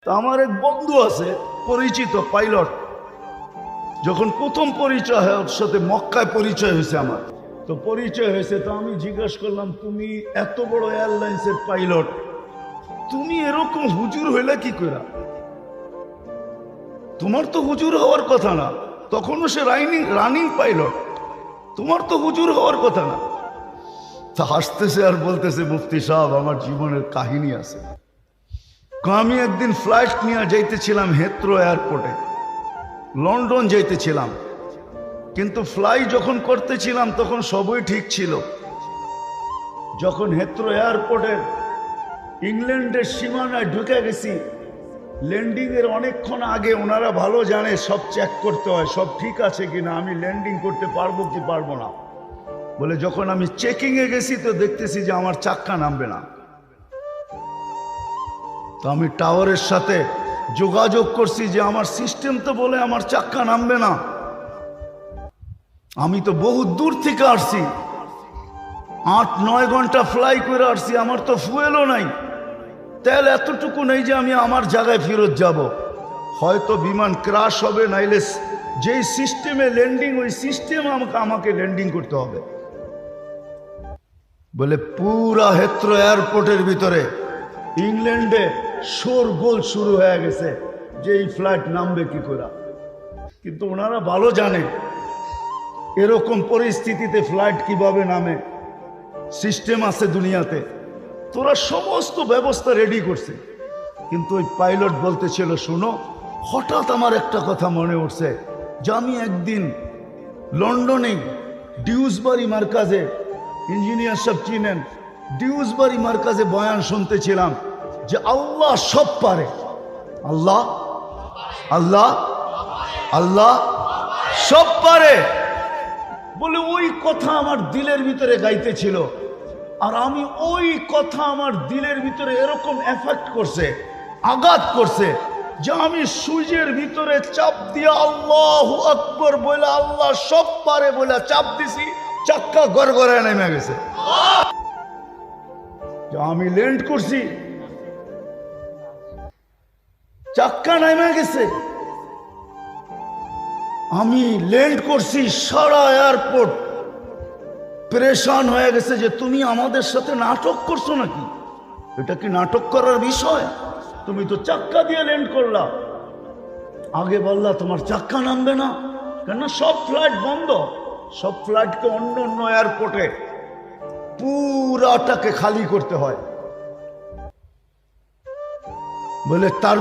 তো আমার এক বন্ধু আছে পরিচিত পাইলট, যখন প্রথম পরিচয় হয় ওর সাথে মক্কায় পরিচয় হয়েছে আমার। তো পরিচয় হয়েছে, তো আমি জিজ্ঞাসা করলাম, তুমি এত বড় এয়ারলাইন্সের পাইলট, তুমি এরকম হুজুর হইলে কি করে? তোমার তো হুজুর হওয়ার কথা না, তখনও সে রানিং পাইলট, তোমার তো হুজুর হওয়ার কথা না। তা হাসতেছে আর বলতেছে, মুফতি সাহেব আমার জীবনের কাহিনী আছে। আমি একদিন ফ্লাইট নিয়ে যাইতেছিলাম হেথ্রো এয়ারপোর্টে, লন্ডন যাইতেছিলাম, কিন্তু ফ্লাই যখন করতেছিলাম তখন সবই ঠিক ছিল। যখন হেথ্রো এয়ারপোর্টের ইংল্যান্ডের সীমানায় ঢুকে গেছি, ল্যান্ডিং এর অনেকক্ষণ আগে ওনারা ভালো জানে সব চেক করতে হয় সব ঠিক আছে কিনা, আমি ল্যান্ডিং করতে পারবো কি পারবো না। বলে যখন আমি চেকিং এ গেছি তো দেখতেছি যে আমার চাক্কা নামবে না। তো আমি টাওয়ারের সাথে যোগাযোগ করছি যে আমার সিস্টেম তো বলে আমার চাক্কা নামবে না, আমি তো বহু দূর থেকে আসছি, 8-9 ঘন্টা ফ্লাই করে আসছি, আমার তো ফুয়েলও নাই, তেল এতটুকু নেই যে আমি আমার জায়গায় ফেরত যাব। হয়তো বিমান ক্রাশ হবে, নাইলে যেই সিস্টেমে ল্যান্ডিং ওই সিস্টেম আমাকে ল্যান্ডিং করতে হবে। বলে পুরা হেথ্রো এয়ারপোর্টের ভিতরে ইংল্যান্ডে শোরগোল শুরু হয়ে গেছে যে এই ফ্লাইট নামবে কি করে। কিন্তু ওনারা ভালো জানে এরকম পরিস্থিতিতে ফ্লাইট কিভাবে নামে, সিস্টেম আছে দুনিয়াতে, তোরা সমস্ত ব্যবস্থা রেডি করছে। কিন্তু ওই পাইলট বলতেছিল, শোনো, হঠাৎ আমার একটা কথা মনে উঠছে যে আমি একদিন লন্ডনে ডিউসবারি মার্কাজে, ইঞ্জিনিয়ার সব চিনেন, ডিউসবারি মার্কাজে বয়ান শুনতেছিলাম যে আল্লাহ সব পারে, আল্লাহ আল্লাহ আল্লাহ সব পারে। বলে ওই কথা আমার দিলের ভিতরে গাইতেছিল, আর আমি ওই কথা আমার দিলের ভিতরে এরকম এফেক্ট করছে, আঘাত করছে যে আমি সূর্যের ভিতরে চাপ দিয়ে আল্লাহু আকবার বলে আল্লাহ সব পারে বলে চাপ দিছি, চাক্কা গড়গড়ায় নেমে গেছে। আমি ল্যান্ড করছি, চাক্কা নেমে গেছে, আমি ল্যান্ড করছি, সারা এয়ারপোর্ট পরেশান হয়ে গেছে যে তুমি আমাদের সাথে নাটক করছো নাকি, এটা কি নাটক করার বিষয়? তুমি তো চাক্কা দিয়ে ল্যান্ড করলা, আগে বললা তোমার চাক্কা নামবে না, কেন সব ফ্লাইট বন্ধ, সব ফ্লাইটকে অন্য অন্য এয়ারপোর্টে পুরাটাকে খালি করতে হয়। বলে তার